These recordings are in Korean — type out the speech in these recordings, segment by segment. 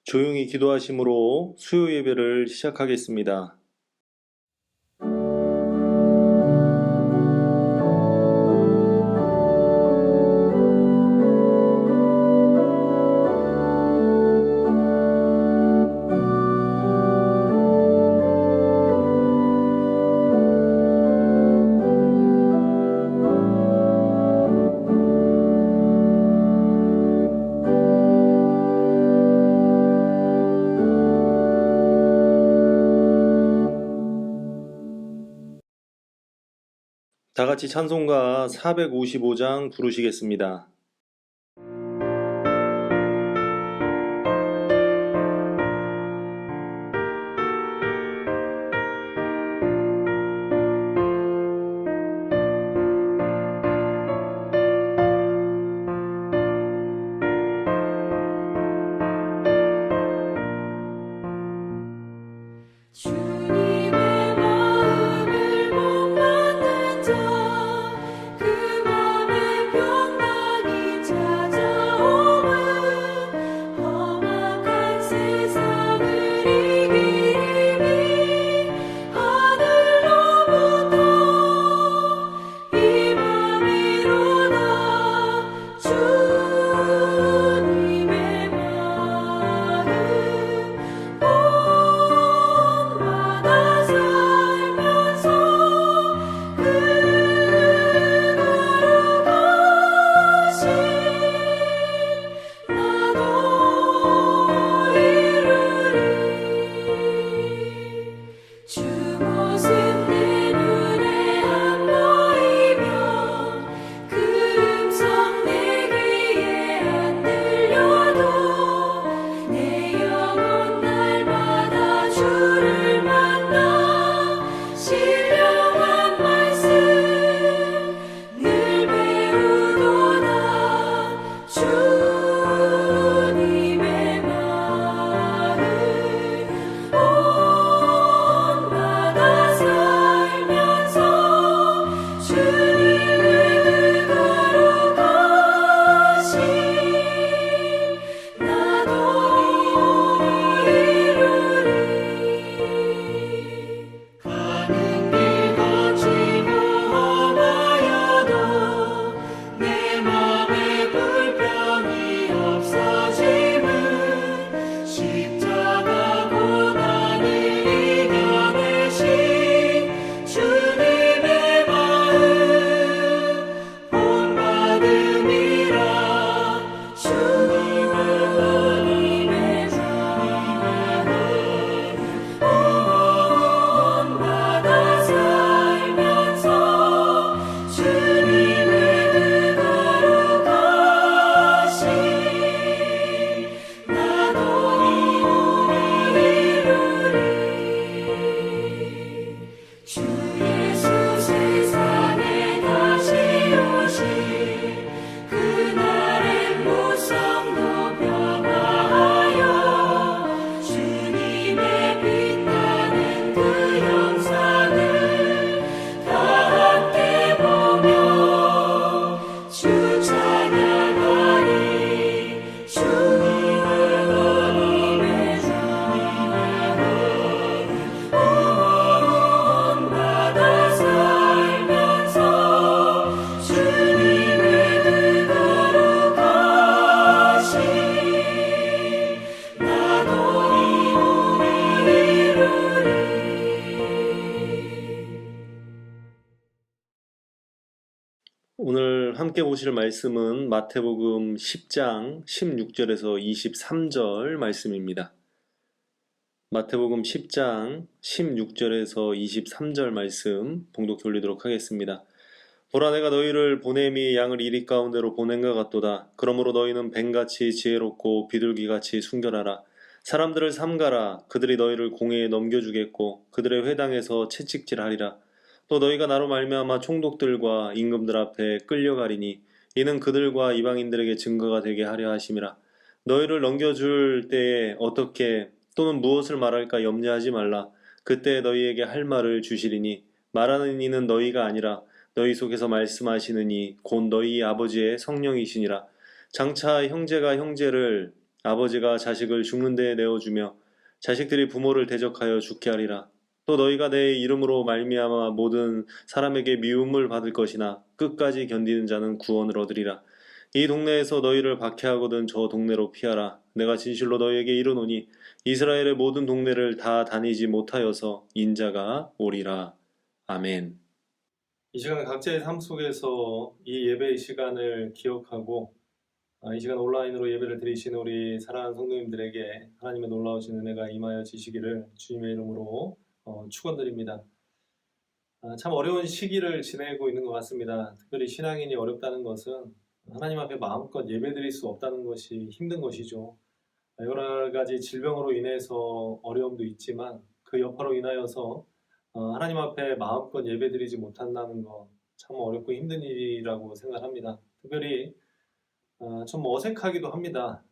조용히 기도하심으로 수요 예배를 시작하겠습니다. 다 같이 찬송가 455장 부르시겠습니다. 주님의 마음을 못 받는 자, 그 맘에 평강이 찾아오면 험악한 세상을 이기리 하늘로부터 임함이로다. 주님의 마음 본받아 살면서 그거룩하신 나도 이루리. 주 모습 내 눈에 안 보이면 그 음성 내 귀에 안 들려도 내 영혼 날마다 주를 만나 신령한 말씀 늘 배우도다. 주님의 마음 본받아 살면서 주님의 거룩하신 나도 이루리. 가는 길 거치고 험하여도 내 맘에 불평이 없어짐은 십자가 고난을 이겨내신 주님의 마음 본받음이라. 주님의 마음 본받아 살면서 주님의 거룩하신 나도 이루리. 주 예수 세상에 다시 오실 그날의 무성도 변화하여 주님의 빛나는 그 영상을 다 함께 보며 주 찬양하리. 주님의 본받아 살면서 주님의 거룩하신 나도 이루리. 오늘 함께 보실 말씀은 마태복음 10장 16절에서 23절 말씀입니다. 마태복음 10장 16절에서 23절 말씀 봉독해 올리도록 하겠습니다. 보라, 내가 너희를 보냄이 양을 이리 가운데로 보낸것 같도다. 그러므로 너희는 뱀같이 지혜롭고 비둘기같이 순결하라. 사람들을 삼가라. 그들이 너희를 공회에 넘겨주겠고 그들의 회당에서 채찍질하리라. 또 너희가 나로 말미암아 총독들과 임금들 앞에 끌려가리니 이는 그들과 이방인들에게 증거가 되게 하려 하심이라. 너희를 넘겨줄 때에 어떻게 또는 무엇을 말할까 염려하지 말라. 그때 너희에게 할 말을 주시리니 말하는 이는 너희가 아니라 너희 속에서 말씀하시는 이 곧 너희 아버지의 성령이시니라. 장차 형제가 형제를 아버지가 자식을 죽는 데에 내어주며 자식들이 부모를 대적하여 죽게 하리라. 또 너희가 내 이름으로 말미암아 모든 사람에게 미움을 받을 것이나 끝까지 견디는 자는 구원을 얻으리라. 이 동네에서 너희를 박해하거든 저 동네로 피하라. 내가 진실로 너희에게 이르노니 이스라엘의 모든 동네를 다 다니지 못하여서 인자가 오리라. 아멘. 이 시간 각자의 삶 속에서 이 예배의 시간을 기억하고 이 시간 온라인으로 예배를 드리시는 우리 사랑하는 성도님들에게 하나님의 놀라우신 은혜가 임하여 지시기를 주님의 이름으로 축원드립니다. 참 어려운 시기를 지내고 있는 것 같습니다. 특별히 신앙인이 어렵다는 것은 하나님 앞에 마음껏 예배드릴 수 없다는 것이 힘든 것이죠. 여러 가지 질병으로 인해서 어려움도 있지만 그 여파로 인하여서 하나님 앞에 마음껏 예배드리지 못한다는 것 참 어렵고 힘든 일이라고 생각합니다. 특별히 좀 어색하기도 합니다.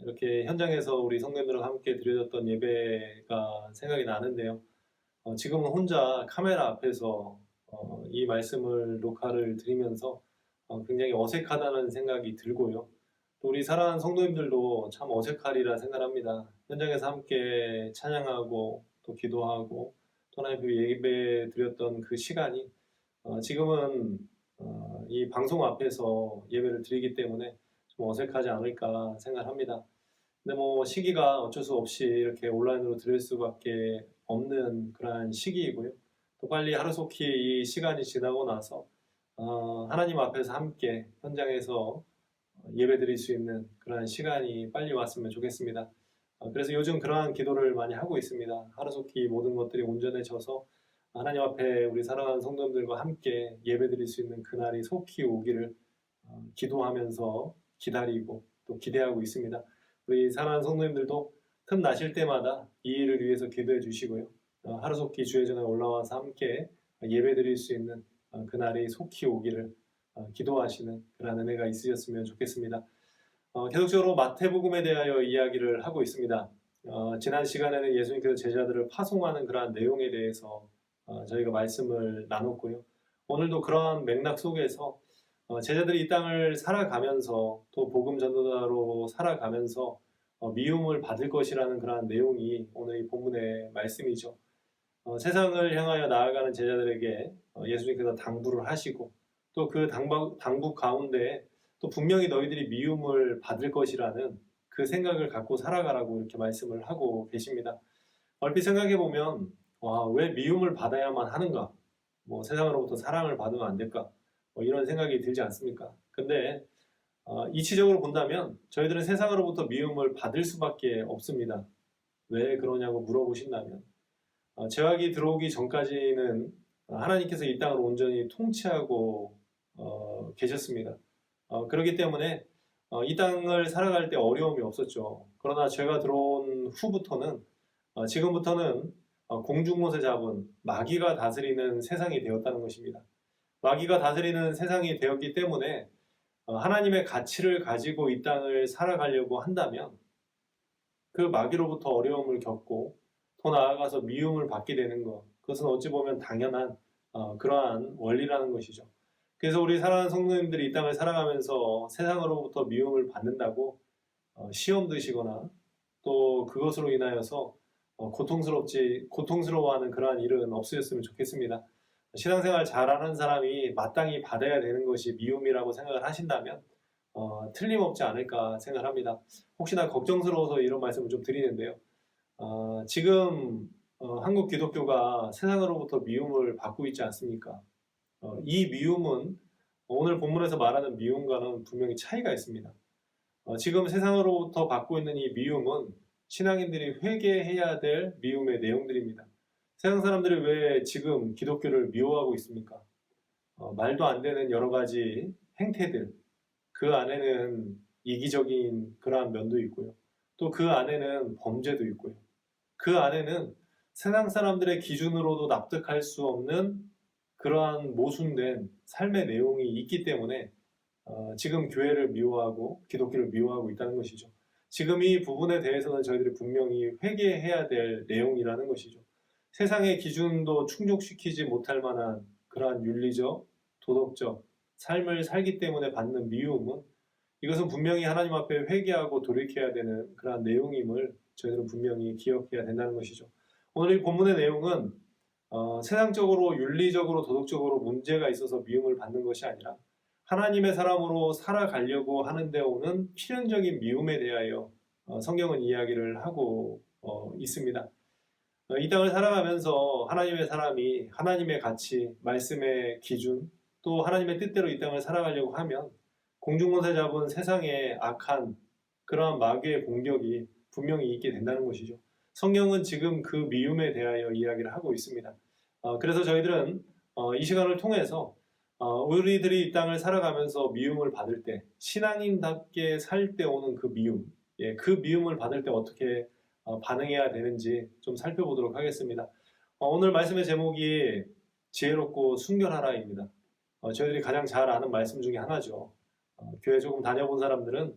이렇게 현장에서 우리 성도님들과 함께 드려졌던 예배가 생각이 나는데요. 지금은 혼자 카메라 앞에서 이 말씀을 녹화를 드리면서 굉장히 어색하다는 생각이 들고요. 또 우리 사랑하는 성도님들도 참 어색하리라 생각합니다. 현장에서 함께 찬양하고 또 기도하고 또 하나님 예배 드렸던 그 시간이 지금은 이 방송 앞에서 예배를 드리기 때문에 좀 어색하지 않을까 생각합니다. 근데 뭐 시기가 어쩔 수 없이 이렇게 온라인으로 드릴 수밖에 없는 그러한 시기이고요. 또 빨리 하루속히 이 시간이 지나고 나서 하나님 앞에서 함께 현장에서 예배 드릴 수 있는 그러한 시간이 빨리 왔으면 좋겠습니다. 그래서 요즘 그러한 기도를 많이 하고 있습니다. 하루속히 모든 것들이 온전해져서 하나님 앞에 우리 사랑하는 성도님들과 함께 예배 드릴 수 있는 그날이 속히 오기를 기도하면서 기다리고 또 기대하고 있습니다. 우리 사랑하는 성도님들도 틈 나실 때마다 이 일을 위해서 기도해 주시고요. 하루속히 주의 전에 올라와서 함께 예배 드릴 수 있는 그날이 속히 오기를 기도하시는 그런 은혜가 있으셨으면 좋겠습니다. 계속적으로 마태복음에 대하여 이야기를 하고 있습니다. 지난 시간에는 예수님께서 제자들을 파송하는 그러한 내용에 대해서 저희가 말씀을 나눴고요. 오늘도 그러한 맥락 속에서 제자들이 이 땅을 살아가면서 또 복음 전도자로 살아가면서 미움을 받을 것이라는 그러한 내용이 오늘 이 본문의 말씀이죠. 세상을 향하여 나아가는 제자들에게 예수님께서 당부를 하시고 또 그 당부 가운데 또 분명히 너희들이 미움을 받을 것이라는 그 생각을 갖고 살아가라고 이렇게 말씀을 하고 계십니다. 얼핏 생각해 보면 왜 미움을 받아야만 하는가? 뭐 세상으로부터 사랑을 받으면 안 될까? 이런 생각이 들지 않습니까? 근데 이치적으로 본다면 저희들은 세상으로부터 미움을 받을 수밖에 없습니다. 왜 그러냐고 물어보신다면 죄악이 들어오기 전까지는 하나님께서 이 땅을 온전히 통치하고 계셨습니다. 그렇기 때문에 이 땅을 살아갈 때 어려움이 없었죠. 그러나 죄가 들어온 후부터는 지금부터는 공중못에 잡은 마귀가 다스리는 세상이 되었다는 것입니다. 마귀가 다스리는 세상이 되었기 때문에 하나님의 가치를 가지고 이 땅을 살아가려고 한다면 그 마귀로부터 어려움을 겪고 더 나아가서 미움을 받게 되는 것, 그것은 어찌 보면 당연한 그러한 원리라는 것이죠. 그래서 우리 사랑하는 성도님들이 이 땅을 살아가면서 세상으로부터 미움을 받는다고 시험 드시거나 또 그것으로 인하여서 고통스러워하는 그러한 일은 없으셨으면 좋겠습니다. 신앙생활 잘하는 사람이 마땅히 받아야 되는 것이 미움이라고 생각을 하신다면 틀림없지 않을까 생각합니다. 혹시나 걱정스러워서 이런 말씀을 좀 드리는데요. 지금 한국 기독교가 세상으로부터 미움을 받고 있지 않습니까? 이 미움은 오늘 본문에서 말하는 미움과는 분명히 차이가 있습니다. 지금 세상으로부터 받고 있는 이 미움은 신앙인들이 회개해야 될 미움의 내용들입니다. 세상 사람들이 왜 지금 기독교를 미워하고 있습니까? 말도 안 되는 여러 가지 행태들, 그 안에는 이기적인 그러한 면도 있고요. 또 그 안에는 범죄도 있고요. 그 안에는 세상 사람들의 기준으로도 납득할 수 없는 그러한 모순된 삶의 내용이 있기 때문에 지금 교회를 미워하고 기독교를 미워하고 있다는 것이죠. 지금 이 부분에 대해서는 저희들이 분명히 회개해야 될 내용이라는 것이죠. 세상의 기준도 충족시키지 못할 만한 그러한 윤리적, 도덕적 삶을 살기 때문에 받는 미움은 이것은 분명히 하나님 앞에 회개하고 돌이켜야 되는 그러한 내용임을 저희들은 분명히 기억해야 된다는 것이죠. 오늘 이 본문의 내용은 세상적으로 윤리적으로 도덕적으로 문제가 있어서 미움을 받는 것이 아니라 하나님의 사람으로 살아가려고 하는 데 오는 필연적인 미움에 대하여 성경은 이야기를 하고 있습니다. 이 땅을 살아가면서 하나님의 사람이 하나님의 가치, 말씀의 기준, 또 하나님의 뜻대로 이 땅을 살아가려고 하면 공중권세 잡은 세상의 악한 그러한 마귀의 공격이 분명히 있게 된다는 것이죠. 성경은 지금 그 미움에 대하여 이야기를 하고 있습니다. 그래서 저희들은 이 시간을 통해서 우리들이 이 땅을 살아가면서 미움을 받을 때, 신앙인답게 살 때 오는 그 미움, 그 미움을 받을 때 어떻게 반응해야 되는지 좀 살펴보도록 하겠습니다. 오늘 말씀의 제목이 지혜롭고 순결하라입니다. 저희들이 가장 잘 아는 말씀 중에 하나죠. 교회 조금 다녀본 사람들은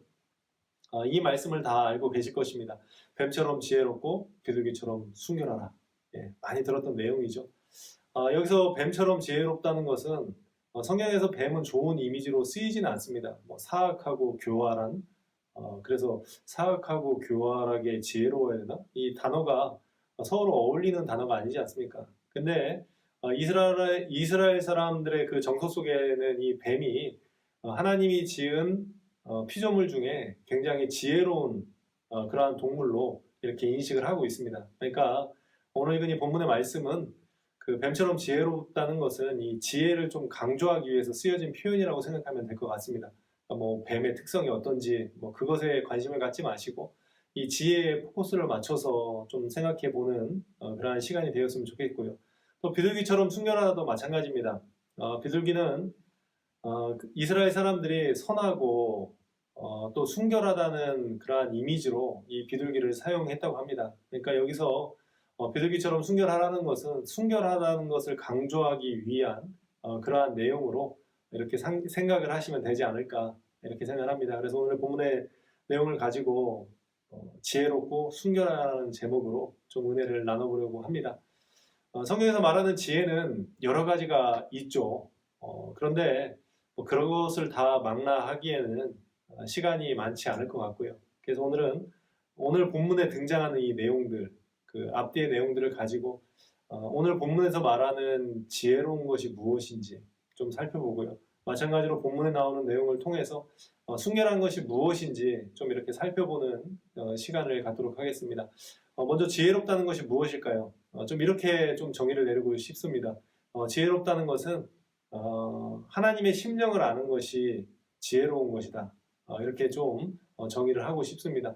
이 말씀을 다 알고 계실 것입니다. 뱀처럼 지혜롭고 비둘기처럼 순결하라. 많이 들었던 내용이죠. 여기서 뱀처럼 지혜롭다는 것은 성경에서 뱀은 좋은 이미지로 쓰이지는 않습니다. 사악하고 교활한, 그래서 사악하고 교활하게 지혜로워야 되나? 이 단어가 서로 어울리는 단어가 아니지 않습니까? 근데 이스라엘 사람들의 그 정서 속에는 이 뱀이 하나님이 지은 피조물 중에 굉장히 지혜로운 그러한 동물로 이렇게 인식을 하고 있습니다. 그러니까 오늘 읽은 이 본문의 말씀은 그 뱀처럼 지혜롭다는 것은 이 지혜를 좀 강조하기 위해서 쓰여진 표현이라고 생각하면 될 것 같습니다. 그러니까 뱀의 특성이 어떤지 그것에 관심을 갖지 마시고 이 지혜에 포커스를 맞춰서 좀 생각해 보는 그러한 시간이 되었으면 좋겠고요. 또 비둘기처럼 순결하다도 마찬가지입니다. 비둘기는 이스라엘 사람들이 선하고 또 순결하다는 그러한 이미지로 이 비둘기를 사용했다고 합니다. 그러니까 여기서 비둘기처럼 순결하라는 것은 순결하다는 것을 강조하기 위한 그러한 내용으로 이렇게 생각을 하시면 되지 않을까 이렇게 생각합니다. 그래서 오늘 본문의 내용을 가지고 지혜롭고 순결하라는 제목으로 좀 은혜를 나눠보려고 합니다. 성경에서 말하는 지혜는 여러 가지가 있죠. 그런데 그런 것을 다 망라하기에는 시간이 많지 않을 것 같고요. 그래서 오늘은 오늘 본문에 등장하는 이 내용들, 그 앞뒤의 내용들을 가지고 오늘 본문에서 말하는 지혜로운 것이 무엇인지 좀 살펴보고요. 마찬가지로 본문에 나오는 내용을 통해서 순결한 것이 무엇인지 좀 이렇게 살펴보는 시간을 갖도록 하겠습니다. 먼저 지혜롭다는 것이 무엇일까요? 좀 이렇게 좀 정의를 내리고 싶습니다. 지혜롭다는 것은 하나님의 심령을 아는 것이 지혜로운 것이다. 이렇게 좀 정의를 하고 싶습니다.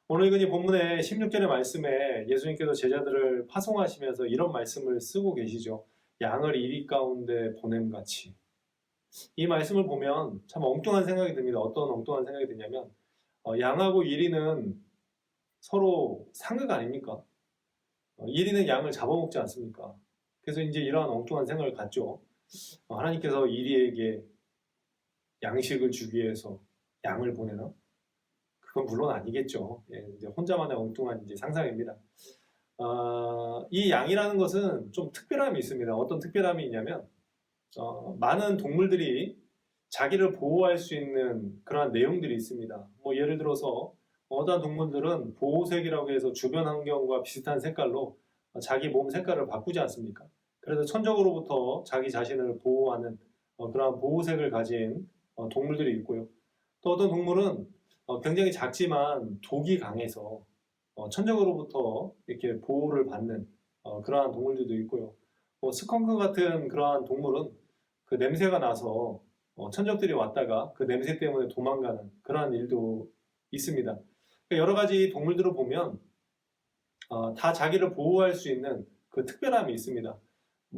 오늘 읽은 이 본문의 16절의 말씀에 예수님께서 제자들을 파송하시면서 이런 말씀을 쓰고 계시죠. 양을 이리 가운데 보냄같이. 이 말씀을 보면 참 엉뚱한 생각이 듭니다. 어떤 엉뚱한 생각이 드냐면 양하고 이리는 서로 상극 아닙니까? 이리는 양을 잡아먹지 않습니까? 그래서 이제 이러한 엉뚱한 생각을 갖죠. 하나님께서 이리에게 양식을 주기 위해서 양을 보내나? 그건 물론 아니겠죠. 이제 혼자만의 엉뚱한 이제 상상입니다. 이 양이라는 것은 좀 특별함이 있습니다. 어떤 특별함이 있냐면 많은 동물들이 자기를 보호할 수 있는 그러한 내용들이 있습니다. 예를 들어서 어떠한 동물들은 보호색이라고 해서 주변 환경과 비슷한 색깔로 자기 몸 색깔을 바꾸지 않습니까? 그래서 천적으로부터 자기 자신을 보호하는 그러한 보호색을 가진 동물들이 있고요. 또 어떤 동물은 굉장히 작지만 독이 강해서 천적으로부터 이렇게 보호를 받는 그러한 동물들도 있고요. 스컹크 같은 그러한 동물은 그 냄새가 나서 천적들이 왔다가 그 냄새 때문에 도망가는 그러한 일도 있습니다. 여러 가지 동물들을 보면 다 자기를 보호할 수 있는 그 특별함이 있습니다.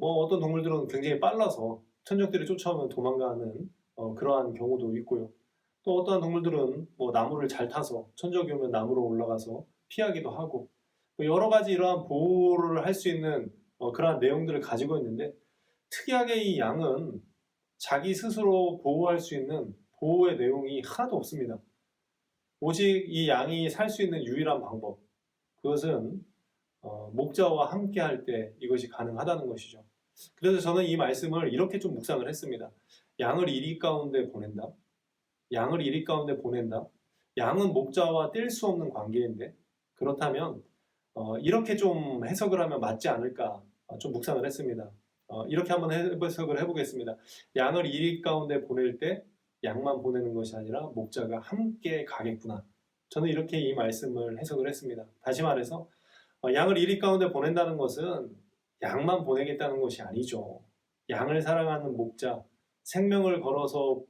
어떤 동물들은 굉장히 빨라서 천적들이 쫓아오면 도망가는 그러한 경우도 있고요. 또 어떠한 동물들은 나무를 잘 타서 천적이 오면 나무로 올라가서 피하기도 하고 여러 가지 이러한 보호를 할 수 있는 그러한 내용들을 가지고 있는데 특이하게 이 양은 자기 스스로 보호할 수 있는 보호의 내용이 하나도 없습니다. 오직 이 양이 살 수 있는 유일한 방법, 그것은 목자와 함께 할 때 이것이 가능하다는 것이죠. 그래서 저는 이 말씀을 이렇게 좀 묵상을 했습니다. 양을 이리 가운데 보낸다. 양을 이리 가운데 보낸다. 양은 목자와 뗄 수 없는 관계인데 그렇다면 이렇게 좀 해석을 하면 맞지 않을까 좀 묵상을 했습니다. 이렇게 한번 해석을 해보겠습니다. 양을 이리 가운데 보낼 때 양만 보내는 것이 아니라 목자가 함께 가겠구나. 저는 이렇게 이 말씀을 해석을 했습니다. 다시 말해서 양을 이리 가운데 보낸다는 것은 양만 보내겠다는 것이 아니죠. 양을 사랑하는 목자, 생명을 걸어서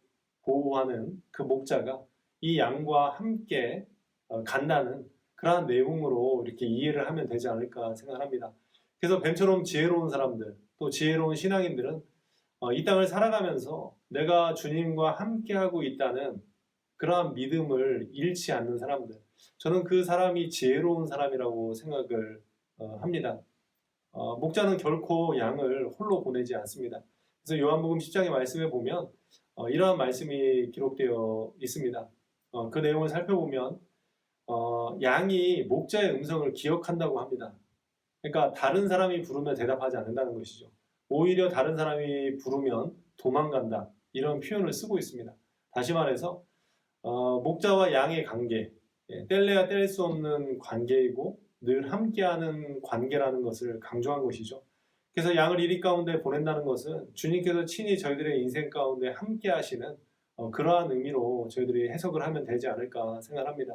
보호하는 그 목자가 이 양과 함께 간다는 그러한 내용으로 이렇게 이해를 하면 되지 않을까 생각합니다. 그래서 뱀처럼 지혜로운 사람들, 또 지혜로운 신앙인들은 이 땅을 살아가면서 내가 주님과 함께하고 있다는 그러한 믿음을 잃지 않는 사람들, 저는 그 사람이 지혜로운 사람이라고 생각을 합니다. 목자는 결코 양을 홀로 보내지 않습니다. 그래서 요한복음 10장의 말씀에 보면 이러한 말씀이 기록되어 있습니다. 그 내용을 살펴보면 양이 목자의 음성을 기억한다고 합니다. 그러니까 다른 사람이 부르면 대답하지 않는다는 것이죠. 오히려 다른 사람이 부르면 도망간다. 이런 표현을 쓰고 있습니다. 다시 말해서 목자와 양의 관계, 뗄래야 뗄 수 없는 관계이고 늘 함께하는 관계라는 것을 강조한 것이죠. 그래서 양을 이리 가운데 보낸다는 것은 주님께서 친히 저희들의 인생 가운데 함께 하시는 그러한 의미로 저희들이 해석을 하면 되지 않을까 생각합니다.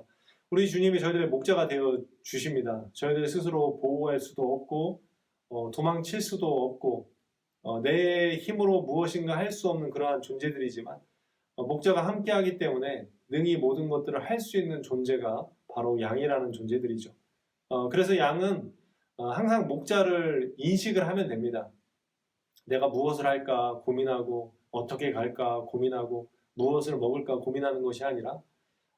우리 주님이 저희들의 목자가 되어 주십니다. 저희들 스스로 보호할 수도 없고 도망칠 수도 없고 내 힘으로 무엇인가 할 수 없는 그러한 존재들이지만 목자가 함께하기 때문에 능히 모든 것들을 할 수 있는 존재가 바로 양이라는 존재들이죠. 그래서 양은 항상 목자를 인식을 하면 됩니다. 내가 무엇을 할까 고민하고 어떻게 갈까 고민하고 무엇을 먹을까 고민하는 것이 아니라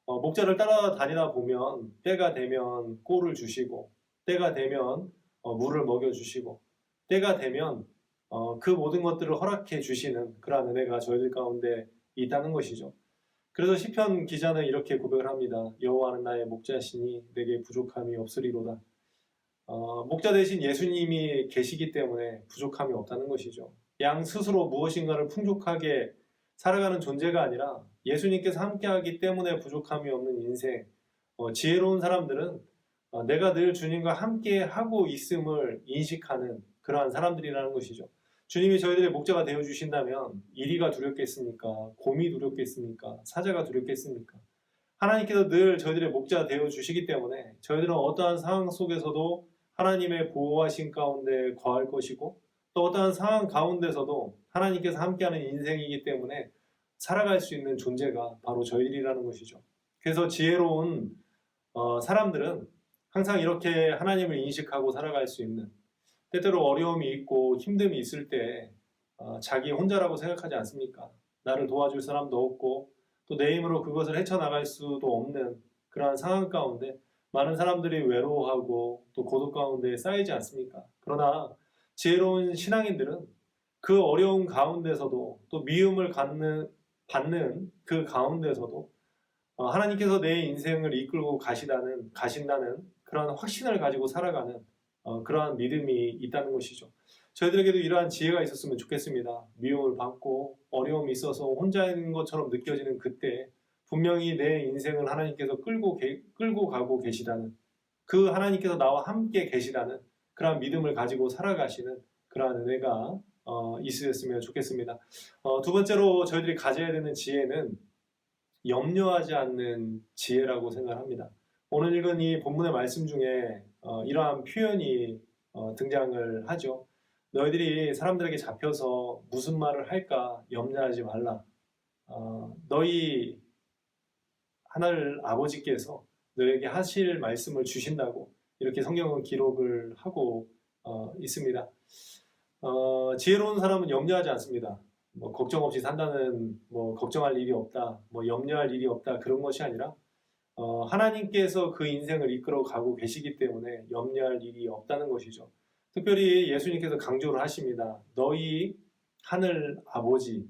목자를 따라다니다 보면 때가 되면 꼴을 주시고 때가 되면 물을 먹여주시고 때가 되면 그 모든 것들을 허락해 주시는 그러한 은혜가 저희들 가운데 있다는 것이죠. 그래서 시편 기자는 이렇게 고백을 합니다. 여호와는 나의 목자시니 내게 부족함이 없으리로다. 목자 대신 예수님이 계시기 때문에 부족함이 없다는 것이죠. 양 스스로 무엇인가를 풍족하게 살아가는 존재가 아니라 예수님께서 함께하기 때문에 부족함이 없는 인생. 지혜로운 사람들은 내가 늘 주님과 함께하고 있음을 인식하는 그러한 사람들이라는 것이죠. 주님이 저희들의 목자가 되어주신다면 이리가 두렵겠습니까? 곰이 두렵겠습니까? 사자가 두렵겠습니까? 하나님께서 늘 저희들의 목자가 되어주시기 때문에 저희들은 어떠한 상황 속에서도 하나님의 보호하신 가운데 거할 것이고 또 어떠한 상황 가운데서도 하나님께서 함께하는 인생이기 때문에 살아갈 수 있는 존재가 바로 저희들이라는 것이죠. 그래서 지혜로운 사람들은 항상 이렇게 하나님을 인식하고 살아갈 수 있는, 때때로 어려움이 있고 힘듦이 있을 때 자기 혼자라고 생각하지 않습니까? 나를 도와줄 사람도 없고 또 내 힘으로 그것을 헤쳐나갈 수도 없는 그러한 상황 가운데 많은 사람들이 외로워하고 또 고독 가운데 쌓이지 않습니까? 그러나 지혜로운 신앙인들은 그 어려운 가운데서도 또 미움을 받는 그 가운데서도 하나님께서 내 인생을 이끌고 가신다는 그러한 확신을 가지고 살아가는 그러한 믿음이 있다는 것이죠. 저희들에게도 이러한 지혜가 있었으면 좋겠습니다. 미움을 받고 어려움이 있어서 혼자인 것처럼 느껴지는 그때 분명히 내 인생을 하나님께서 끌고 가고 계시다는, 그 하나님께서 나와 함께 계시다는 그러한 믿음을 가지고 살아가시는 그러한 은혜가 있으셨으면 좋겠습니다. 두 번째로 저희들이 가져야 되는 지혜는 염려하지 않는 지혜라고 생각합니다. 오늘 읽은 이 본문의 말씀 중에 이러한 표현이 등장을 하죠. 너희들이 사람들에게 잡혀서 무슨 말을 할까 염려하지 말라. 너희 하늘 아버지께서 너에게 하실 말씀을 주신다고 이렇게 성경은 기록을 하고 있습니다. 지혜로운 사람은 염려하지 않습니다. 걱정 없이 산다는 걱정할 일이 없다, 염려할 일이 없다 그런 것이 아니라 하나님께서 그 인생을 이끌어 가고 계시기 때문에 염려할 일이 없다는 것이죠. 특별히 예수님께서 강조를 하십니다. 너희 하늘 아버지,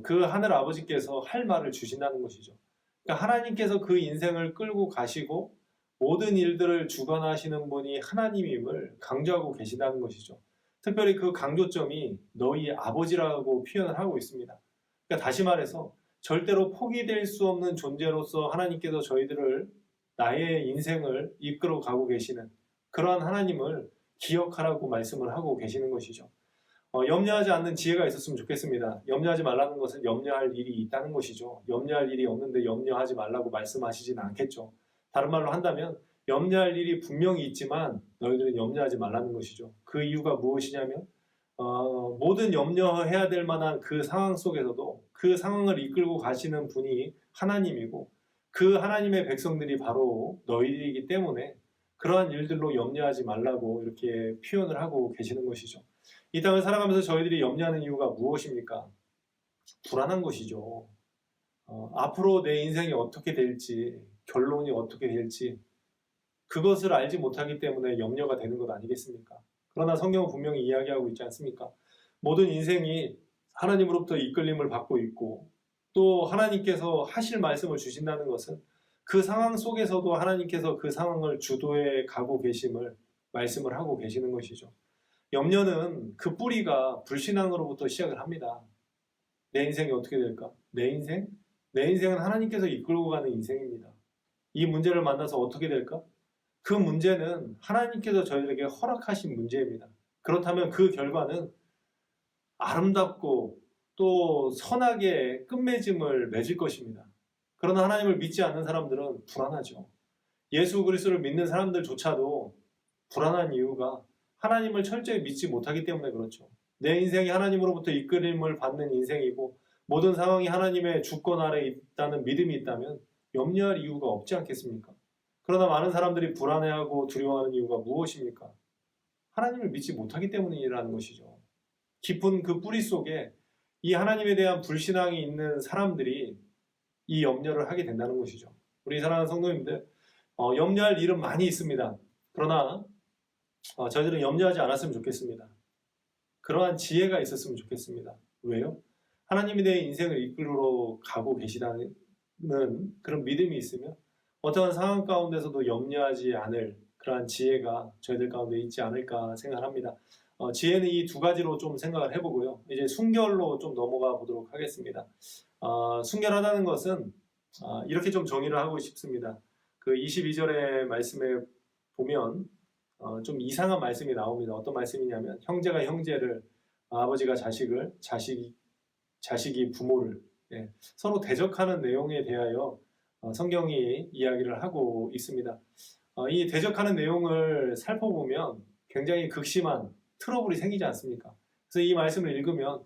그 하늘 아버지께서 할 말을 주신다는 것이죠. 그러니까 하나님께서 그 인생을 끌고 가시고 모든 일들을 주관하시는 분이 하나님임을 강조하고 계시다는 것이죠. 특별히 그 강조점이 너희 아버지라고 표현을 하고 있습니다. 그러니까 다시 말해서 절대로 포기될 수 없는 존재로서 하나님께서 저희들을 나의 인생을 이끌어 가고 계시는 그러한 하나님을 기억하라고 말씀을 하고 계시는 것이죠. 염려하지 않는 지혜가 있었으면 좋겠습니다. 염려하지 말라는 것은 염려할 일이 있다는 것이죠. 염려할 일이 없는데 염려하지 말라고 말씀하시진 않겠죠. 다른 말로 한다면 염려할 일이 분명히 있지만 너희들은 염려하지 말라는 것이죠. 그 이유가 무엇이냐면 모든 염려해야 될 만한 그 상황 속에서도 그 상황을 이끌고 가시는 분이 하나님이고 그 하나님의 백성들이 바로 너희이기 때문에 그러한 일들로 염려하지 말라고 이렇게 표현을 하고 계시는 것이죠. 이 땅을 살아가면서 저희들이 염려하는 이유가 무엇입니까? 불안한 것이죠. 앞으로 내 인생이 어떻게 될지, 결론이 어떻게 될지 그것을 알지 못하기 때문에 염려가 되는 것 아니겠습니까? 그러나 성경은 분명히 이야기하고 있지 않습니까? 모든 인생이 하나님으로부터 이끌림을 받고 있고 또 하나님께서 하실 말씀을 주신다는 것은 그 상황 속에서도 하나님께서 그 상황을 주도해 가고 계심을 말씀을 하고 계시는 것이죠. 염려는 그 뿌리가 불신앙으로부터 시작을 합니다. 내 인생이 어떻게 될까? 내 인생? 내 인생은 하나님께서 이끌고 가는 인생입니다. 이 문제를 만나서 어떻게 될까? 그 문제는 하나님께서 저희들에게 허락하신 문제입니다. 그렇다면 그 결과는 아름답고 또 선하게 끝맺음을 맺을 것입니다. 그러나 하나님을 믿지 않는 사람들은 불안하죠. 예수 그리스도를 믿는 사람들조차도 불안한 이유가 하나님을 철저히 믿지 못하기 때문에 그렇죠. 내 인생이 하나님으로부터 이끌림을 받는 인생이고 모든 상황이 하나님의 주권 아래 있다는 믿음이 있다면 염려할 이유가 없지 않겠습니까? 그러나 많은 사람들이 불안해하고 두려워하는 이유가 무엇입니까? 하나님을 믿지 못하기 때문이라는 것이죠. 깊은 그 뿌리 속에 이 하나님에 대한 불신앙이 있는 사람들이 이 염려를 하게 된다는 것이죠. 우리 사랑하는 성도님들, 염려할 일은 많이 있습니다. 그러나 저희들은 염려하지 않았으면 좋겠습니다. 그러한 지혜가 있었으면 좋겠습니다. 왜요? 하나님이 내 인생을 이끌어 가고 계시다는 그런 믿음이 있으면 어떠한 상황 가운데서도 염려하지 않을 그러한 지혜가 저희들 가운데 있지 않을까 생각합니다. 지혜는 이 두 가지로 좀 생각을 해보고요. 이제 순결로 좀 넘어가 보도록 하겠습니다. 순결하다는 것은 이렇게 좀 정의를 하고 싶습니다. 그 22절의 말씀에 보면 좀 이상한 말씀이 나옵니다. 어떤 말씀이냐면 형제가 형제를, 아버지가 자식을, 자식이 부모를 서로 대적하는 내용에 대하여 성경이 이야기를 하고 있습니다. 이 대적하는 내용을 살펴보면 굉장히 극심한 트러블이 생기지 않습니까? 그래서 이 말씀을 읽으면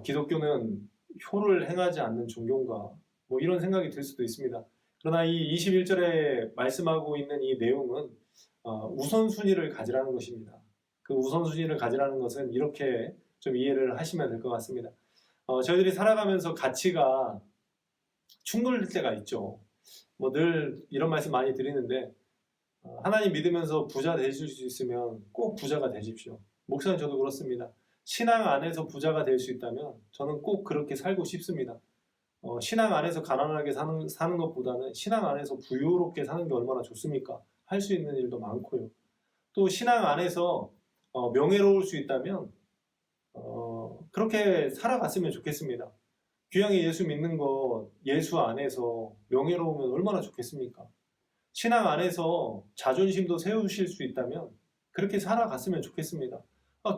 기독교는 효를 행하지 않는 종교인가 뭐 이런 생각이 들 수도 있습니다. 그러나 이 21절에 말씀하고 있는 이 내용은 우선순위를 가지라는 것입니다. 그 우선순위를 가지라는 것은 이렇게 좀 이해를 하시면 될 것 같습니다. 저희들이 살아가면서 가치가 충돌될 때가 있죠. 뭐 늘 이런 말씀 많이 드리는데 하나님 믿으면서 부자 되실 수 있으면 꼭 부자가 되십시오. 목사님 저도 그렇습니다. 신앙 안에서 부자가 될 수 있다면 저는 꼭 그렇게 살고 싶습니다. 신앙 안에서 가난하게 사는 것보다는 신앙 안에서 부유롭게 사는 게 얼마나 좋습니까? 할 수 있는 일도 많고요. 또 신앙 안에서 명예로울 수 있다면 그렇게 살아갔으면 좋겠습니다. 귀향에 예수 믿는 것, 예수 안에서 명예로우면 얼마나 좋겠습니까? 신앙 안에서 자존심도 세우실 수 있다면 그렇게 살아갔으면 좋겠습니다.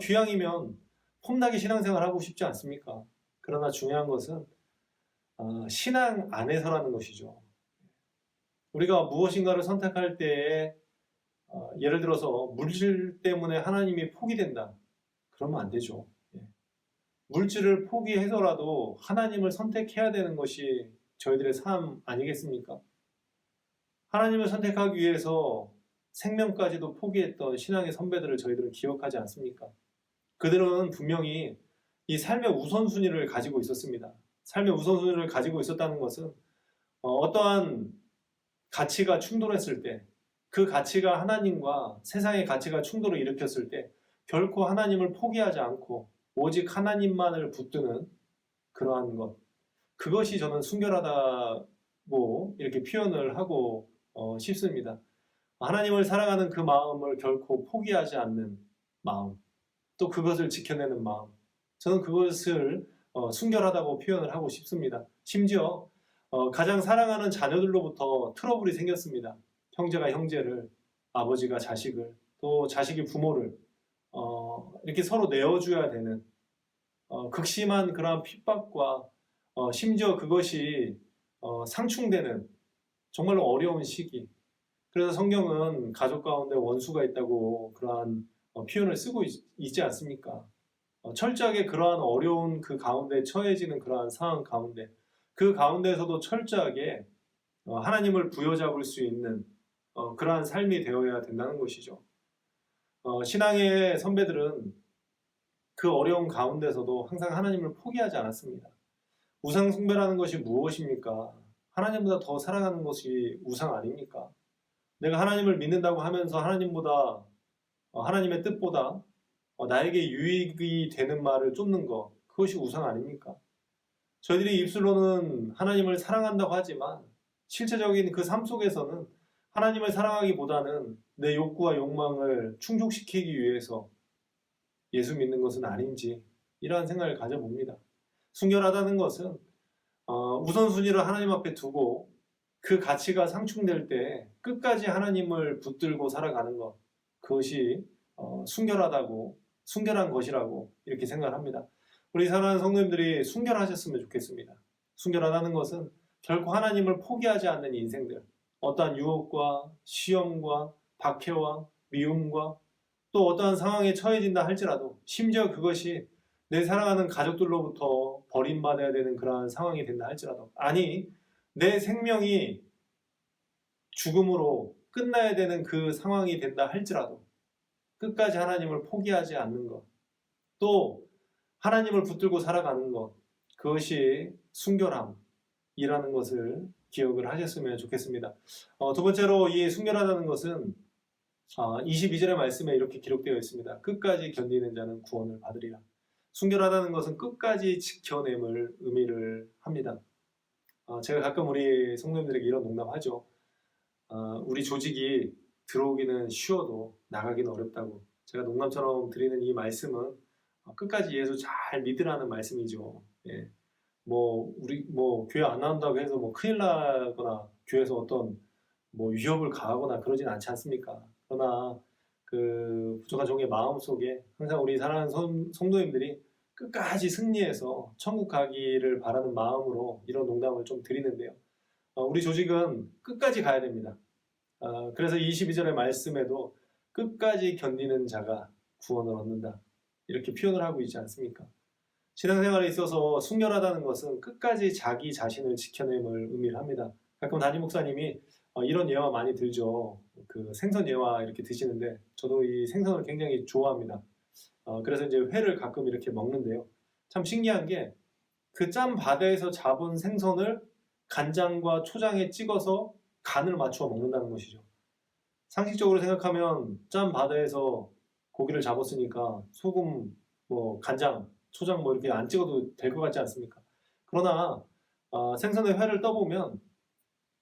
귀향이면 폼나게 신앙생활 하고 싶지 않습니까? 그러나 중요한 것은 신앙 안에서라는 것이죠. 우리가 무엇인가를 선택할 때에 예를 들어서 물질 때문에 하나님이 포기된다. 그러면 안 되죠. 물질을 포기해서라도 하나님을 선택해야 되는 것이 저희들의 삶 아니겠습니까? 하나님을 선택하기 위해서 생명까지도 포기했던 신앙의 선배들을 저희들은 기억하지 않습니까? 그들은 분명히 이 삶의 우선순위를 가지고 있었습니다. 삶의 우선순위를 가지고 있었다는 것은 어떠한 가치가 충돌했을 때, 그 가치가 하나님과 세상의 가치가 충돌을 일으켰을 때 결코 하나님을 포기하지 않고 오직 하나님만을 붙드는 그러한 것, 그것이 저는 순결하다고 이렇게 표현을 하고 싶습니다. 하나님을 사랑하는 그 마음을 결코 포기하지 않는 마음, 또 그것을 지켜내는 마음, 저는 그것을 순결하다고 표현을 하고 싶습니다. 심지어 가장 사랑하는 자녀들로부터 트러블이 생겼습니다. 형제가 형제를, 아버지가 자식을, 또 자식이 부모를 이렇게 서로 내어줘야 되는 극심한 그러한 핍박과 심지어 그것이 상충되는 정말로 어려운 시기. 그래서 성경은 가족 가운데 원수가 있다고 그러한 표현을 쓰고 있지 않습니까? 철저하게 그러한 어려운 그 가운데 처해지는 그러한 상황 가운데 그 가운데서도 철저하게 하나님을 부여잡을 수 있는 그러한 삶이 되어야 된다는 것이죠. 신앙의 선배들은 그 어려운 가운데서도 항상 하나님을 포기하지 않았습니다. 우상 숭배라는 것이 무엇입니까? 하나님보다 더 사랑하는 것이 우상 아닙니까? 내가 하나님을 믿는다고 하면서 하나님보다 하나님의 뜻보다 나에게 유익이 되는 말을 쫓는 것, 그것이 우상 아닙니까? 저희들이 입술로는 하나님을 사랑한다고 하지만 실제적인 그 삶 속에서는 하나님을 사랑하기보다는 내 욕구와 욕망을 충족시키기 위해서 예수 믿는 것은 아닌지 이러한 생각을 가져봅니다. 순결하다는 것은 우선순위를 하나님 앞에 두고 그 가치가 상충될 때 끝까지 하나님을 붙들고 살아가는 것, 그것이 순결한 것이라고 이렇게 생각을 합니다. 우리 사랑하는 성도님들이 순결하셨으면 좋겠습니다. 순결하다는 것은 결코 하나님을 포기하지 않는 인생들, 어떠한 유혹과 시험과 박해와 미움과 또 어떠한 상황에 처해진다 할지라도 심지어 그것이 내 사랑하는 가족들로부터 버림받아야 되는 그러한 상황이 된다 할지라도 아니 내 생명이 죽음으로 끝나야 되는 그 상황이 된다 할지라도 끝까지 하나님을 포기하지 않는 것, 또 하나님을 붙들고 살아가는 것, 그것이 순결함이라는 것을 기억을 하셨으면 좋겠습니다. 두 번째로 이 순결하다는 것은 22절의 말씀에 이렇게 기록되어 있습니다. 끝까지 견디는 자는 구원을 받으리라. 순결하다는 것은 끝까지 지켜냄을 의미를 합니다. 제가 가끔 우리 성도님들에게 이런 농담하죠. 우리 조직이 들어오기는 쉬워도 나가기는 어렵다고. 제가 농담처럼 드리는 이 말씀은 끝까지 예수 잘 믿으라는 말씀이죠. 예. 우리 교회 안 나온다고 해서 큰일 나거나 교회에서 어떤 위협을 가하거나 그러진 않지 않습니까? 그러나 그 부족한 종의 마음 속에 항상 우리 사랑하는 성도님들이 끝까지 승리해서 천국 가기를 바라는 마음으로 이런 농담을 좀 드리는데요. 우리 조직은 끝까지 가야 됩니다. 그래서 22절의 말씀에도 끝까지 견디는 자가 구원을 얻는다. 이렇게 표현을 하고 있지 않습니까? 신앙생활에 있어서 순결하다는 것은 끝까지 자기 자신을 지켜냄을 의미를 합니다. 가끔 담임 목사님이 이런 예화 많이 들죠. 그 생선 예화 이렇게 드시는데 저도 이 생선을 굉장히 좋아합니다. 그래서 이제 회를 가끔 이렇게 먹는데요. 참 신기한 게 그 짠 바다에서 잡은 생선을 간장과 초장에 찍어서 간을 맞추어 먹는다는 것이죠. 상식적으로 생각하면 짠 바다에서 고기를 잡았으니까 소금, 간장, 초장 이렇게 안 찍어도 될 것 같지 않습니까? 그러나 생선의 회를 떠보면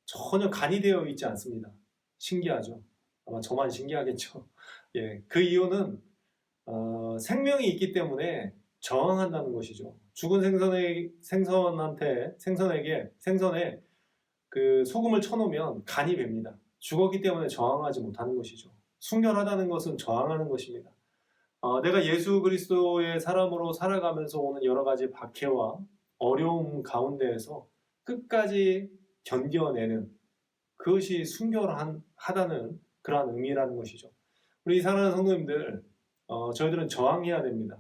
전혀 간이 되어 있지 않습니다. 신기하죠. 아마 저만 신기하겠죠. 예, 그 이유는 생명이 있기 때문에 저항한다는 것이죠. 죽은 생선에 그 소금을 쳐놓으면 간이 뱄니다. 죽었기 때문에 저항하지 못하는 것이죠. 순결하다는 것은 저항하는 것입니다. 내가 예수 그리스도의 사람으로 살아가면서 오는 여러 가지 박해와 어려움 가운데에서 끝까지 견뎌내는 그것이 순결하다는 그러한 의미라는 것이죠. 우리 사랑하는 성도님들, 저희들은 저항해야 됩니다.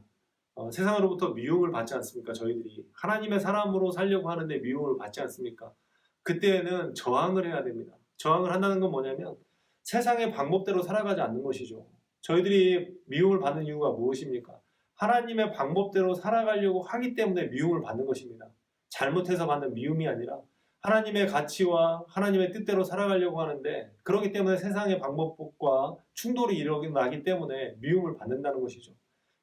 세상으로부터 미움을 받지 않습니까? 저희들이 하나님의 사람으로 살려고 하는데 미움을 받지 않습니까? 그때는 저항을 해야 됩니다. 저항을 한다는 건 뭐냐면 세상의 방법대로 살아가지 않는 것이죠. 저희들이 미움을 받는 이유가 무엇입니까? 하나님의 방법대로 살아가려고 하기 때문에 미움을 받는 것입니다. 잘못해서 받는 미움이 아니라 하나님의 가치와 하나님의 뜻대로 살아가려고 하는데 그렇기 때문에 세상의 방법과 충돌이 일어나기 때문에 미움을 받는다는 것이죠.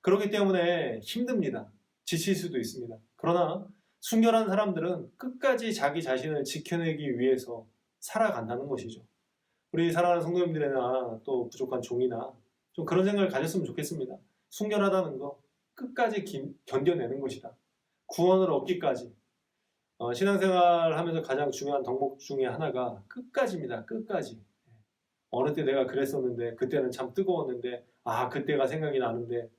그렇기 때문에 힘듭니다. 지칠 수도 있습니다. 그러나 순결한 사람들은 끝까지 자기 자신을 지켜내기 위해서 살아간다는 것이죠. 우리 사랑하는 성도님들이나 또 부족한 종이나 좀 그런 생각을 가졌으면 좋겠습니다. 순결하다는 거 끝까지 견뎌내는 것이다. 구원을 얻기까지 신앙생활 하면서 가장 중요한 덕목 중에 하나가 끝까지입니다. 끝까지. 어느 때 내가 그랬었는데, 그때는 참 뜨거웠는데, 그때가 생각이 나는데,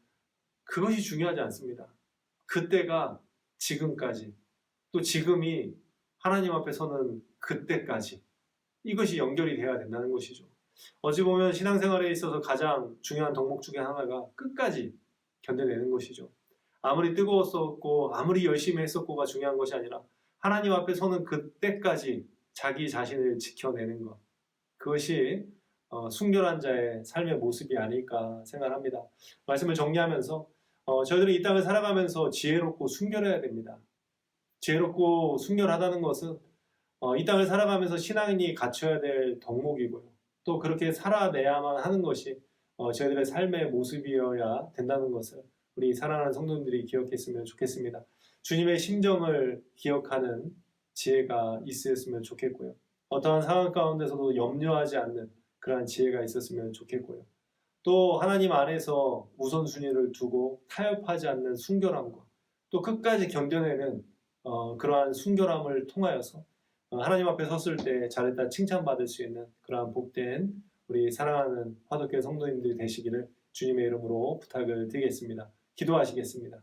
그것이 중요하지 않습니다. 그때가 지금까지, 또 지금이 하나님 앞에 서는 그때까지, 이것이 연결이 돼야 된다는 것이죠. 어찌 보면 신앙생활에 있어서 가장 중요한 덕목 중에 하나가 끝까지 견뎌내는 것이죠. 아무리 뜨거웠었고 아무리 열심히 했었고가 중요한 것이 아니라 하나님 앞에 서는 그때까지 자기 자신을 지켜내는 것, 그것이 순결한 자의 삶의 모습이 아닐까 생각합니다. 말씀을 정리하면서 저희들은 이 땅을 살아가면서 지혜롭고 순결해야 됩니다. 지혜롭고 순결하다는 것은 이 땅을 살아가면서 신앙인이 갖춰야 될 덕목이고요. 또 그렇게 살아내야만 하는 것이 저희들의 삶의 모습이어야 된다는 것을 우리 사랑하는 성도님들이 기억했으면 좋겠습니다. 주님의 심정을 기억하는 지혜가 있었으면 좋겠고요. 어떠한 상황 가운데서도 염려하지 않는 그러한 지혜가 있었으면 좋겠고요. 또 하나님 안에서 우선순위를 두고 타협하지 않는 순결함과 또 끝까지 견뎌내는 그러한 순결함을 통하여서 하나님 앞에 섰을 때 잘했다 칭찬받을 수 있는 그러한 복된 우리 사랑하는 화덕교회 성도님들이 되시기를 주님의 이름으로 부탁을 드리겠습니다. 기도하시겠습니다.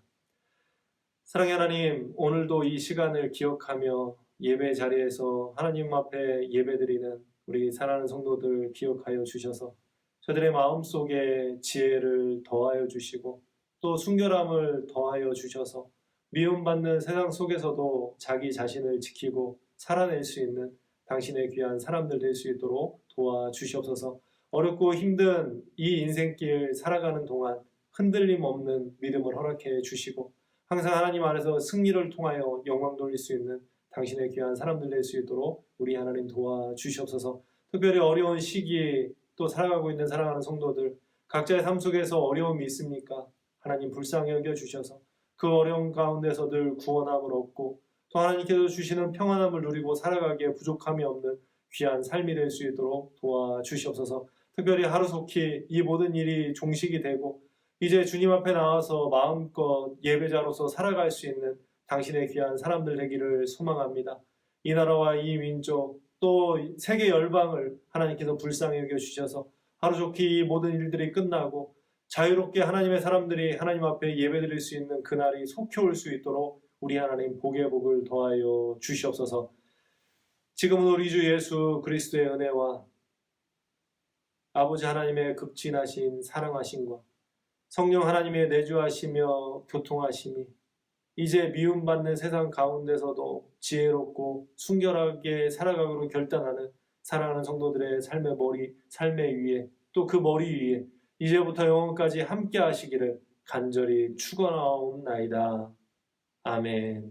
사랑의 하나님, 오늘도 이 시간을 기억하며 예배 자리에서 하나님 앞에 예배드리는 우리 사랑하는 성도들 기억하여 주셔서 저들의 마음속에 지혜를 더하여 주시고 또 순결함을 더하여 주셔서 미움받는 세상 속에서도 자기 자신을 지키고 살아낼 수 있는 당신의 귀한 사람들 될 수 있도록 도와주시옵소서. 어렵고 힘든 이 인생길 살아가는 동안 흔들림 없는 믿음을 허락해 주시고 항상 하나님 안에서 승리를 통하여 영광 돌릴 수 있는 당신의 귀한 사람들 될 수 있도록 우리 하나님 도와주시옵소서. 특별히 어려운 시기에 또 살아가고 있는 사랑하는 성도들 각자의 삶 속에서 어려움이 있습니까? 하나님 불쌍히 여겨주셔서 그 어려움 가운데서 늘 구원함을 얻고 또 하나님께서 주시는 평안함을 누리고 살아가기에 부족함이 없는 귀한 삶이 될 수 있도록 도와주시옵소서. 특별히 하루속히 이 모든 일이 종식이 되고 이제 주님 앞에 나와서 마음껏 예배자로서 살아갈 수 있는 당신의 귀한 사람들 되기를 소망합니다. 이 나라와 이 민족 또 세계 열방을 하나님께서 불쌍히 여겨주셔서 하루속히 이 모든 일들이 끝나고 자유롭게 하나님의 사람들이 하나님 앞에 예배드릴 수 있는 그날이 속히 올 수 있도록 우리 하나님 복의 복을 더하여 주시옵소서. 지금은 우리 주 예수 그리스도의 은혜와 아버지 하나님의 극진하신 사랑하심과 성령 하나님의 내주하시며 교통하심이 이제 미움받는 세상 가운데서도 지혜롭고 순결하게 살아가기로 결단하는 사랑하는 성도들의 삶의 머리, 삶의 위에 또 그 머리 위에 이제부터 영원까지 함께 하시기를 간절히 축원하옵나이다. 아멘.